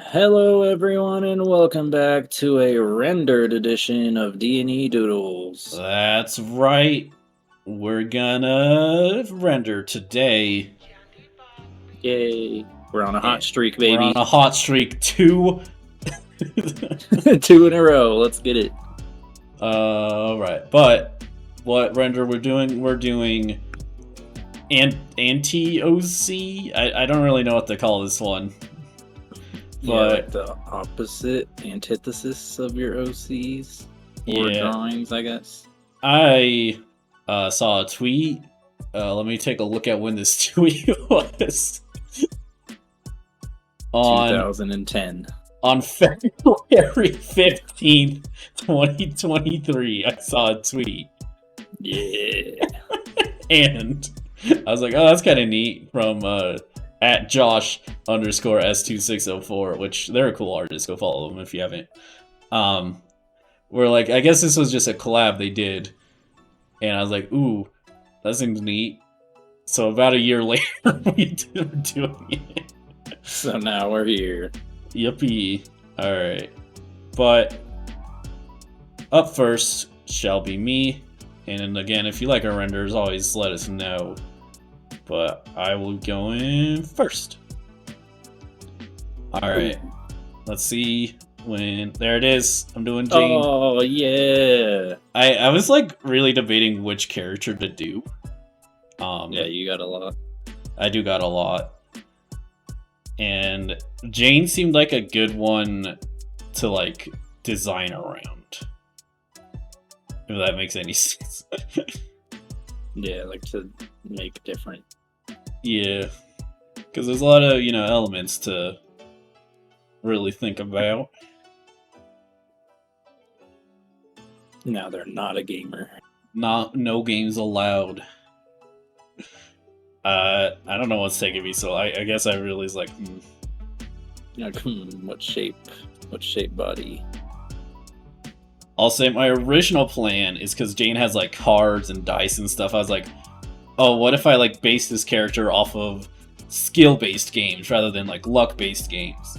Hello, everyone, and welcome back to a rendered edition of N E Doodles. That's right. We're gonna render today. Yay! We're on a hot And streak, We're on baby. a hot streak. Two. Two in a row. Let's get it. Right. But what render we're doing? We're doing anti-OC. I don't really know what to call this one. Yeah, like the opposite antithesis of your OCs or drawings, I guess. I saw a tweet. Let me take a look at when this tweet was. 2010. On February 15th, 2023, I saw a tweet. Yeah. And I was like, oh, that's kind of neat, from at Josh_S2604, which they're a cool artist. Go follow them if you haven't. We're like, I guess this was just a collab they did. And I was like, ooh, that seems neat. So about a year later, we were doing it. So now we're here. Yippee. Alright. But up first shall be me. And again, if you like our renders, always let us know. But I will go in first. Alright. Let's see when... There it is. I'm doing Jane. Oh, yeah. I was like really debating which character to do. Yeah, you got a lot. I do got a lot. And Jane seemed like a good one to like design around. If that makes any sense. Yeah, like to make different. Yeah. Because there's a lot of, elements to really think about. Now they're not a gamer. No games allowed. I don't know what's taking me, so I guess I really was like, Like, what shape body? I'll say my original plan is because Jane has like cards and dice and stuff. I was like, oh, what if I like base this character off of skill-based games rather than like luck-based games?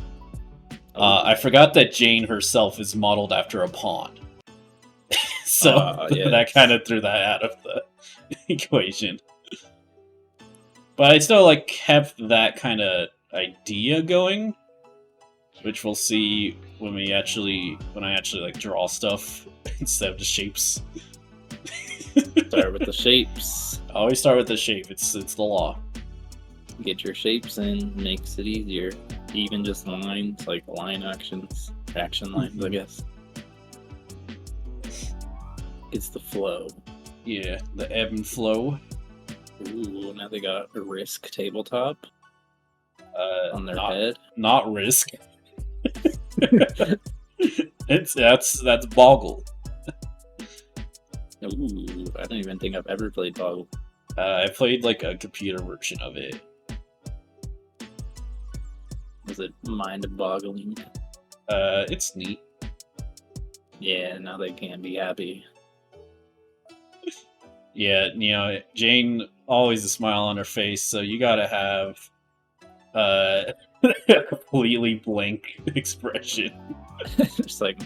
I forgot that Jane herself is modeled after a pawn. So yeah. That kind of threw that out of the equation. But I still like kept that kind of idea going, which we'll see when I actually like draw stuff instead of the shapes. Start with the shapes. Always start with the shape. It's the law. Get your shapes in, makes it easier. Even just lines, like line actions, action lines, I guess. It's the flow. Yeah, the ebb and flow. Ooh, now they got a Risk tabletop on their head. Not Risk. That's Boggle. Ooh, I don't even think I've ever played Boggle. I played like a computer version of it. Was it mind-boggling? It's neat. Yeah, now they can't be happy. Yeah, Jane always a smile on her face, so you gotta have a completely blank expression. Just like,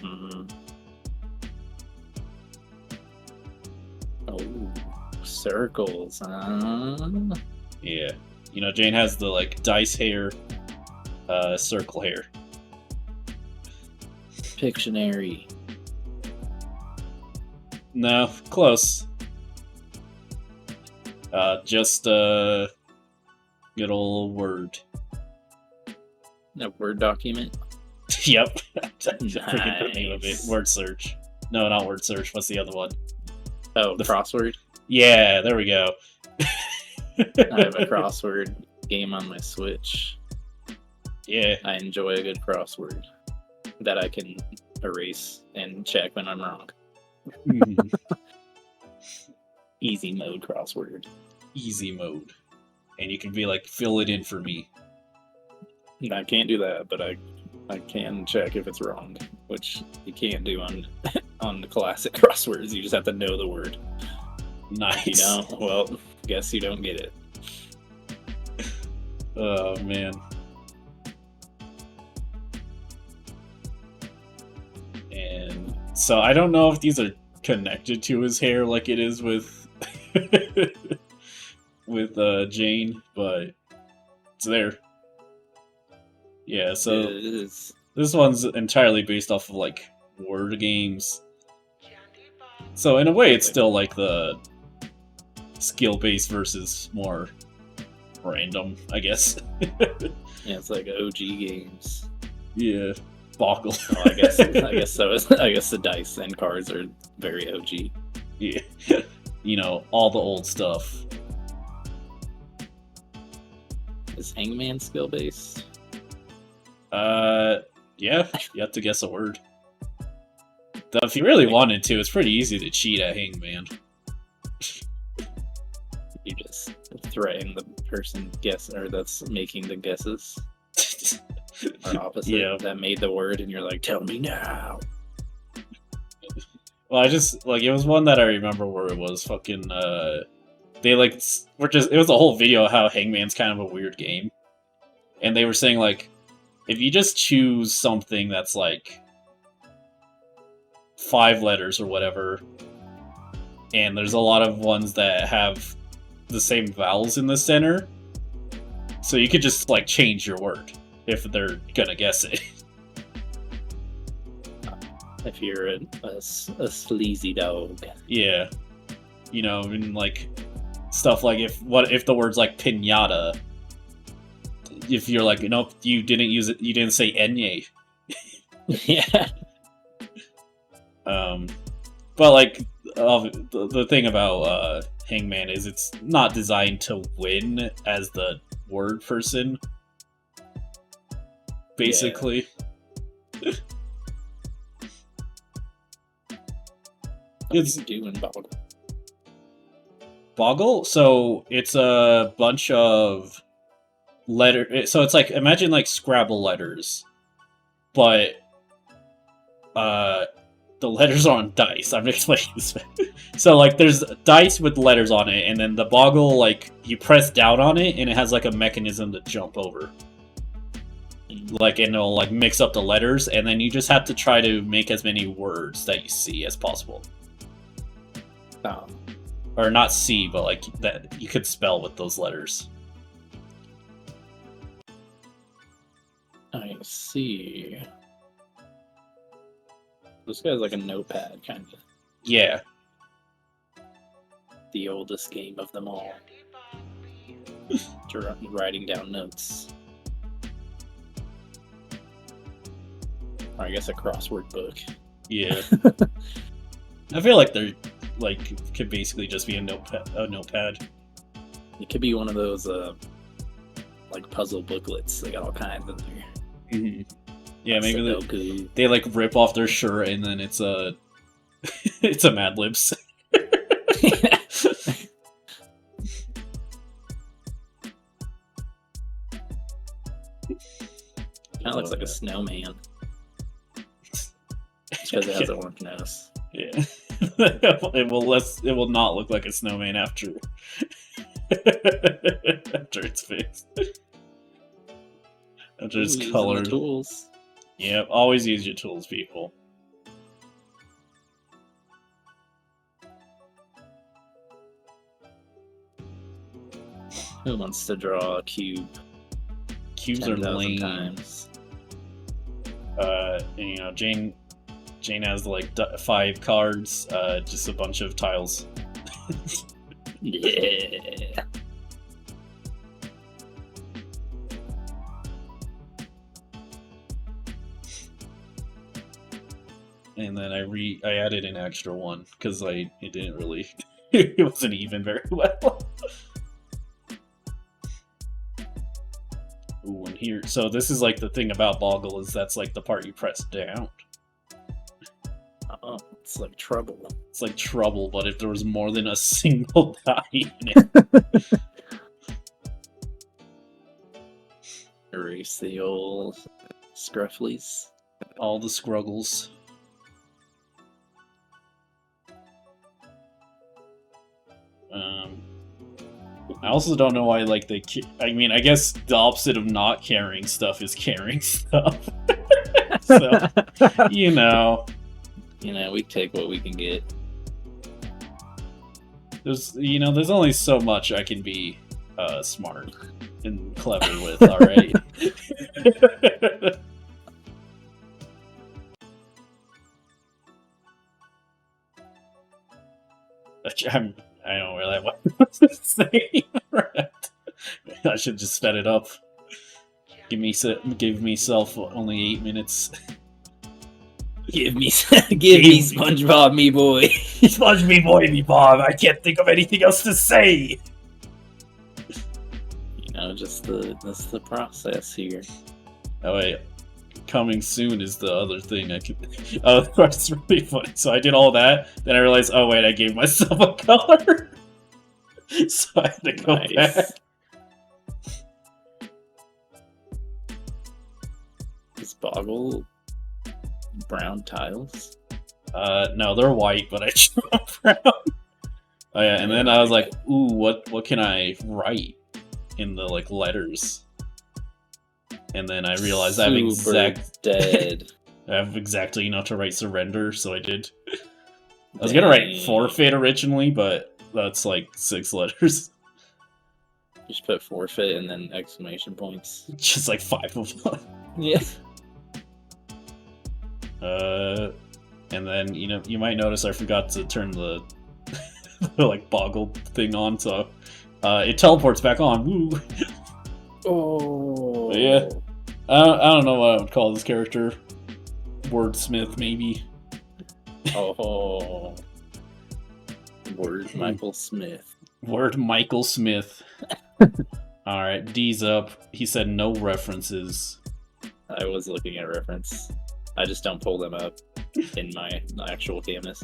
Oh, circles, huh? Yeah. Jane has the like dice hair, circle hair. Pictionary. No, close. Just a good old Word. A Word document? Yep. I forget the name of it. Word search. No, not word search. What's the other one? Oh, crossword? Yeah, there we go. I have a crossword game on my Switch. Yeah. I enjoy a good crossword that I can erase and check when I'm wrong. Easy mode crossword. Easy mode. And you can be like, fill it in for me. I can't do that, but I can check if it's wrong, which you can't do on the classic crosswords. You just have to know the word. Nice. You know? Well, guess you don't get it. Oh, man. And so I don't know if these are connected to his hair like it is with with Jane, but it's there. Yeah, so It is. this one's entirely based off of like word games. So in a way, it's still like the skill-based versus more random, I guess. Yeah, it's like OG games. Yeah, Boggle. Oh, I guess so. I guess the dice and cards are very OG. Yeah, you know, all the old stuff. Is Hangman skill based? Yeah, you have to guess a word. Though if you really wanted to, it's pretty easy to cheat at Hangman. You just threaten the person that's making the guesses. Or opposite. Yeah. That made the word, and you're like, "Tell me now." Well, I just like it was one that I remember where it was fucking they like were just it was a whole video of how Hangman's kind of a weird game, and they were saying like if you just choose something that's like 5 letters or whatever, and there's a lot of ones that have the same vowels in the center, so you could just like change your word if they're gonna guess it. If you're a sleazy dog. Yeah, you know, and like stuff like if the word's like pinata, if you're like, nope, you didn't use it, you didn't say enye. Yeah. But like the thing about Hangman is it's not designed to win as the word person. Basically. Yeah. It's doing Boggle. Boggle? So it's a bunch of so it's like imagine like Scrabble letters, but the letters are on dice. I'm explaining this. So like there's dice with letters on it, and then the Boggle, like you press down on it and it has like a mechanism to jump over. Like, and it'll like mix up the letters, and then you just have to try to make as many words that you see as possible. Or not see, but like that you could spell with those letters. I see. This guy's like a notepad, kind of. Yeah. The oldest game of them all. Writing down notes. Or I guess a crossword book. Yeah. I feel like they're like could basically just be a notepad. It could be one of those like puzzle booklets. They got all kinds in there. Mm-hmm. Yeah, maybe they like rip off their shirt and then it's a it's a Mad Libs. Kind of looks like a snowman. Because it has an orange nose. Yeah. It will not look like a snowman after after it's fixed. After it's colored. Tools. Yeah, always use your tools, people. Who wants to draw a cube? Cubes are lame. Times. And, you know, Jane has like 5 cards, just a bunch of tiles. Yeah. And then I added an extra one because it didn't really it wasn't even very well. Ooh, and here, so this is like the thing about Boggle is that's like the part you press down. Oh, it's like trouble. It's like trouble, but if there was more than a single die in it. Erase the old scrufflies. All the scruggles. I also don't know why, like, I mean, I guess the opposite of not carrying stuff is carrying stuff. So, you know. we take what we can get. There's only so much I can be smart and clever with. All right. I don't really have what to say. I should just sped it up. Give myself only 8 minutes. Give me SpongeBob, me boy. Sponge me boy, me Bob. I can't think of anything else to say. Just that's the process here. Oh wait, coming soon is the other thing I could. Oh, that's really funny. So I did all that, then I realized, oh wait, I gave myself a color, so I had to go back. Is Boggle brown tiles? No, they're white, but I chose brown. Oh yeah, and then I was like, ooh, what can I write in the letters? And then I realized I have exactly enough to write surrender, so I did. I was gonna write forfeit originally, but that's 6 letters. Just put forfeit and then exclamation points. Just 5 of them. Yeah. And then you might notice I forgot to turn the boggle thing on, so it teleports back on. Woo. Oh. But yeah. I don't know what I would call this character. Wordsmith, maybe. Oh. Word Michael Smith. Word Michael Smith. Alright, D's up. He said no references. I was looking at reference. I just don't pull them up in my actual canvas.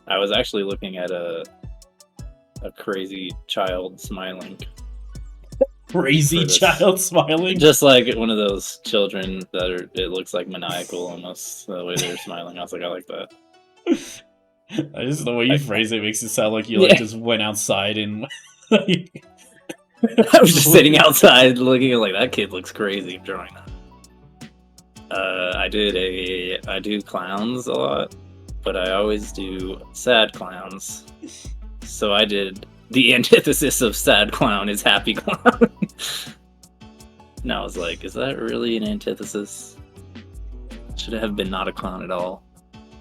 I was actually looking at a crazy child smiling. Crazy child smiling? Just like one of those children that it looks like maniacal almost, the way they're smiling. I was like, I like that. I just the way you phrase it makes it sound like you just went outside and I was just sitting outside looking at that kid looks crazy drawing that. I do clowns a lot, but I always do sad clowns. So I did the antithesis of sad clown is happy clown. And I was like, is that really an antithesis? Should it have been not a clown at all?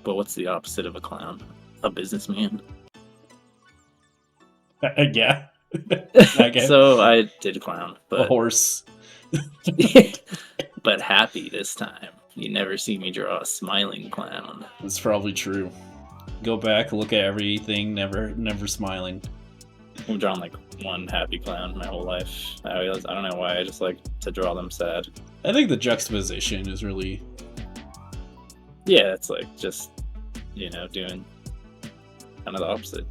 But what's the opposite of a clown? A businessman. Yeah. So I did clown, but a horse. But happy this time. You never see me draw a smiling clown. That's probably true. Go back, look at everything, never smiling. I've drawn one happy clown my whole life. I don't know why, I just like to draw them sad. I think the juxtaposition is really... Yeah, it's just, doing kind of the opposite.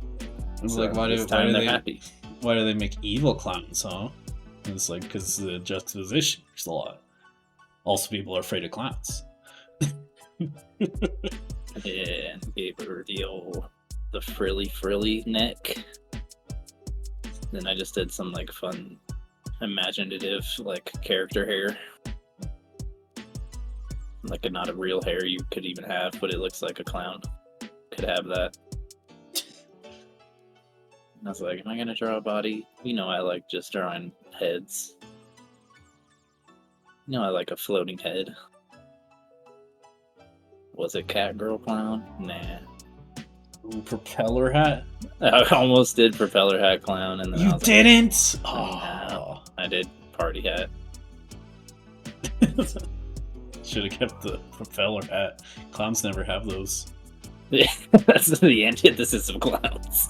It's so why do they're happy. Why do they make evil clowns, huh? And it's because the juxtaposition is a lot. Also, people are afraid of clowns. Yeah, and gave her the frilly neck. Then I just did some fun, imaginative character hair. Not a real hair you could even have, but it looks like a clown could have that. And I was like, am I gonna draw a body? I like just drawing heads. I like a floating head. Was it cat girl clown? Nah. Ooh, propeller hat? I almost did propeller hat clown, and then you I was didn't. No, I did party hat. Should have kept the propeller hat. Clowns never have those. Yeah, that's the antithesis of clowns.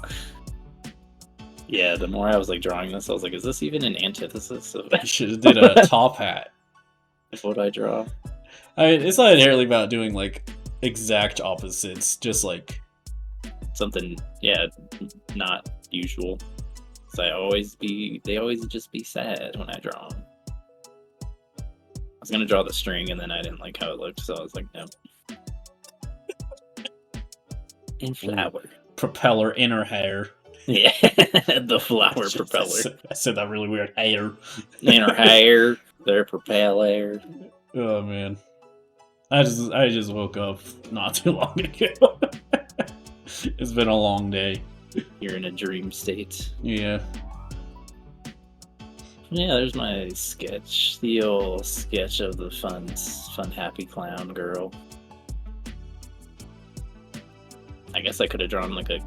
Yeah, the more I was drawing this, I was like, is this even an antithesis of? You should have did a top hat. What I draw? It's not inherently about doing exact opposites, just something, yeah, not usual. So they always just be sad when I draw them. I was gonna draw the string, and then I didn't like how it looked, so I was like, no. And flower. Propeller inner hair. Yeah, the flower propeller. I said that really weird. Hair. Inner hair. Their propeller. Oh man. I just woke up not too long ago. It's been a long day. You're in a dream state. Yeah. Yeah, there's my sketch. The old sketch of the fun, happy clown girl. I guess I could have drawn like a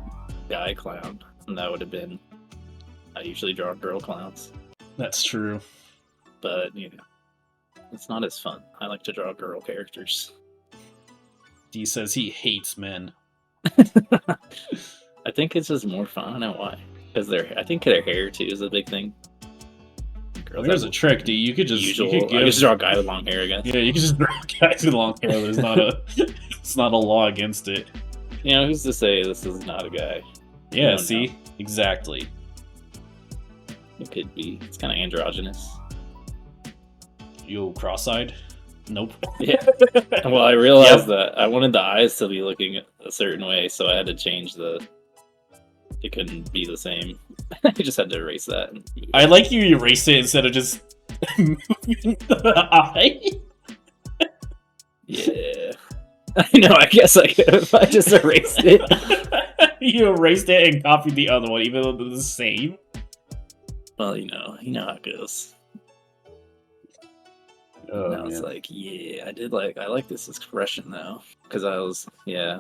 guy clown, and that would have been. I usually draw girl clowns, That's true. but it's not as fun. I like to draw girl characters. D says he hates men. I think it's just more fun. I don't know why. Because I think their hair too is a big thing. Well, there's a trick, D. You could just I could just draw a guy with long hair, I guess. Yeah, you can just draw guys with long hair. There's not it's not a law against it. Who's to say this is not a guy? Yeah, see? Exactly. It could be. It's kind of androgynous. You cross-eyed? Nope. Yeah. Well, I realized that I wanted the eyes to be looking a certain way, so I had to change it couldn't be the same. I just had to erase that. I like you erased it instead of just moving the eye. Yeah. I know, I guess I could if I just erased it. You erased it and copied the other one, even though they're the same. Well, you know how it goes. Oh, and I was like, yeah, I like this expression though. Because I was,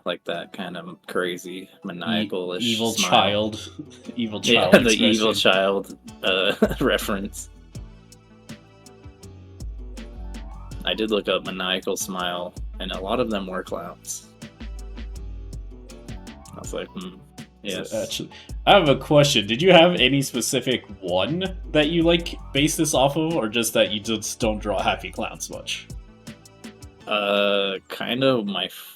like that kind of crazy, maniacal-ish evil smile. child. Evil child. Yeah, the expression. evil child reference. I did look up maniacal smile, and a lot of them were clowns. I was like, yes. So, actually, I have a question. Did you have any specific one that you base this off of, or just that you just don't draw happy clowns much? Kind of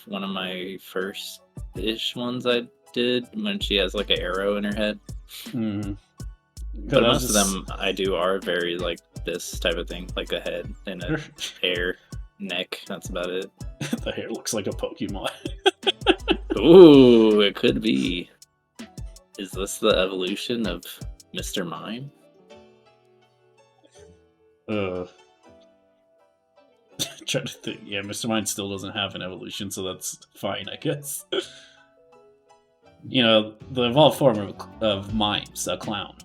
one of my first-ish ones I did when she has like an arrow in her head. Mm. But most of them I do are very like this type of thing, like a head and a hair, neck. That's about it. The hair looks like a Pokemon. Ooh, it could be. Is this the evolution of Mr. Mime? Trying to think. Yeah, Mr. Mime still doesn't have an evolution, so that's fine, I guess. The evolved form of Mime's a clown.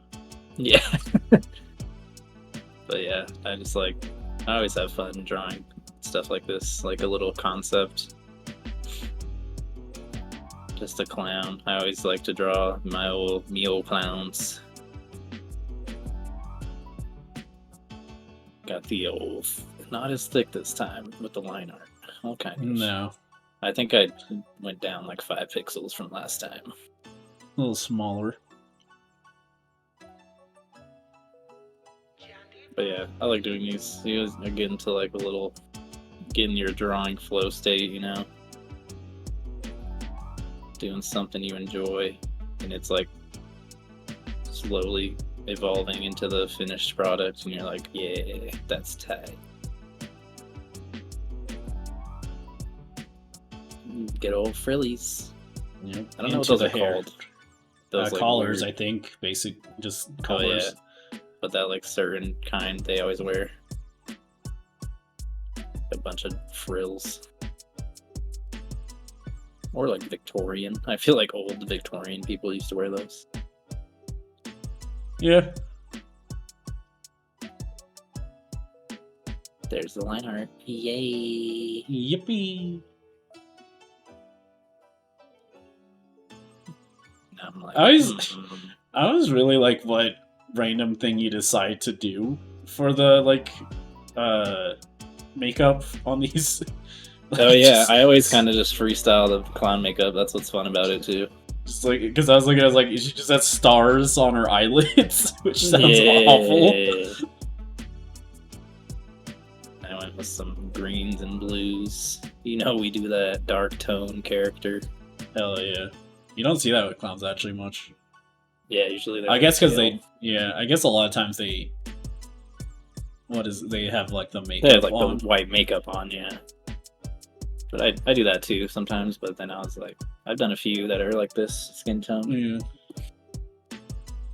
Yeah. But yeah, I always have fun drawing stuff like this, like a little concept. Just a clown. I always like to draw my old clowns. Got the old, not as thick this time with the line art. All kind of. No. I think I went down like 5 pixels from last time. A little smaller. But yeah, I like doing these. You guys are getting to like getting your drawing flow state, doing something you enjoy, and it's like slowly evolving into the finished product, and you're like, yeah, that's tight. Get old frillies. Yep. I don't know what those are called. Those collars, I think. Basic, just collars. Oh, yeah. But that like certain kind they always wear. A bunch of frills. Or like Victorian. I feel like old Victorian people used to wear those. Yeah. There's the line art. Yay! Yippee! Now I'm like, I was really like, what random thing you decide to do for the makeup on these. Oh yeah, I always kind of just freestyle the clown makeup. That's what's fun about it too. Just because I was looking, she just has stars on her eyelids, which sounds awful. I went with some greens and blues. We do that dark tone character. Hell yeah. You don't see that with clowns actually much. Yeah, usually I guess because I guess a lot of times they have like the makeup they have like on. the white makeup on, yeah. But I do that too sometimes, but then I was like, I've done a few that are like this skin tone. Yeah.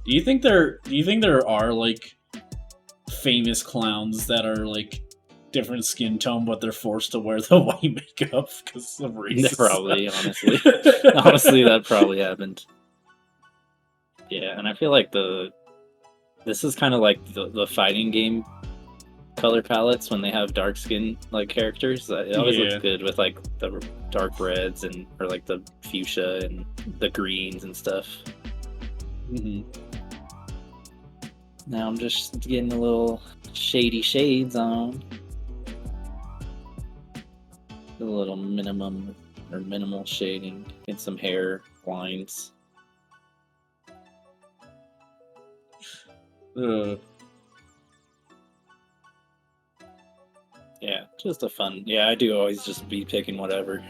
Do you think there are like famous clowns that are like different skin tone, but they're forced to wear the white makeup because of racism. Probably, honestly. Honestly, that probably happened. Yeah, and I feel like this is kind of like the fighting game color palettes when they have dark skin like characters. It always looks good with like the dark reds and or like the fuchsia and the greens and stuff. Now I'm just getting a little shady shades on. A little minimum or minimal shading and some hair lines. Yeah, just a fun. Yeah, I do always just be picking whatever,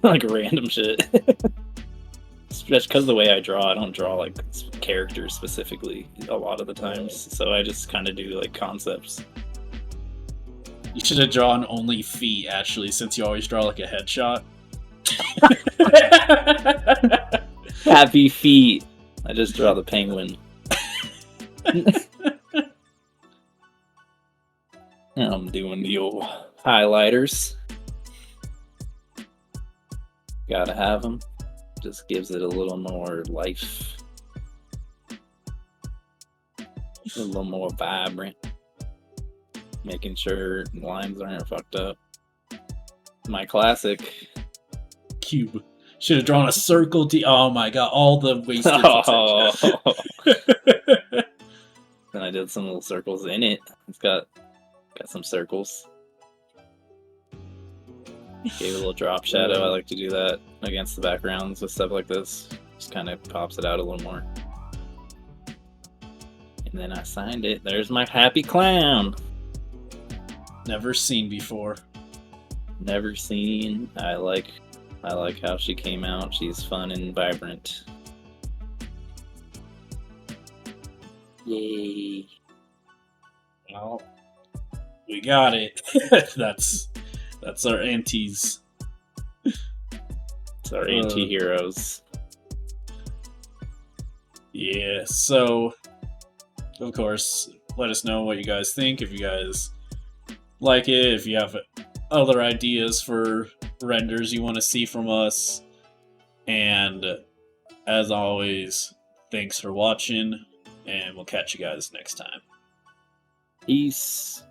like random shit. Just because the way I draw, I don't draw like characters specifically a lot of the times, so I just kind of do like concepts. You should have drawn only feet, actually, since you always draw like a headshot. Happy feet. I just draw the penguin. I'm doing the old highlighters. Gotta have them. Just gives it a little more life. A little more vibrant. Making sure lines aren't fucked up. My classic. Cube. Should have drawn a circle. Oh my god, all the wasted potential. Then I did some little circles in it. It's got some circles. Gave a little drop shadow. I like to do that against the backgrounds with stuff like this. Just kind of pops it out a little more. And then I signed it. There's my happy clown. Never seen before. Never seen. I like how she came out. She's fun and vibrant. Yay. Well, we got it. That's our antis. It's our anti-heroes. Yeah, so of course, let us know what you guys think. If you guys like it, if you have other ideas for renders you want to see from us. And as always, thanks for watching, and we'll catch you guys next time. Peace.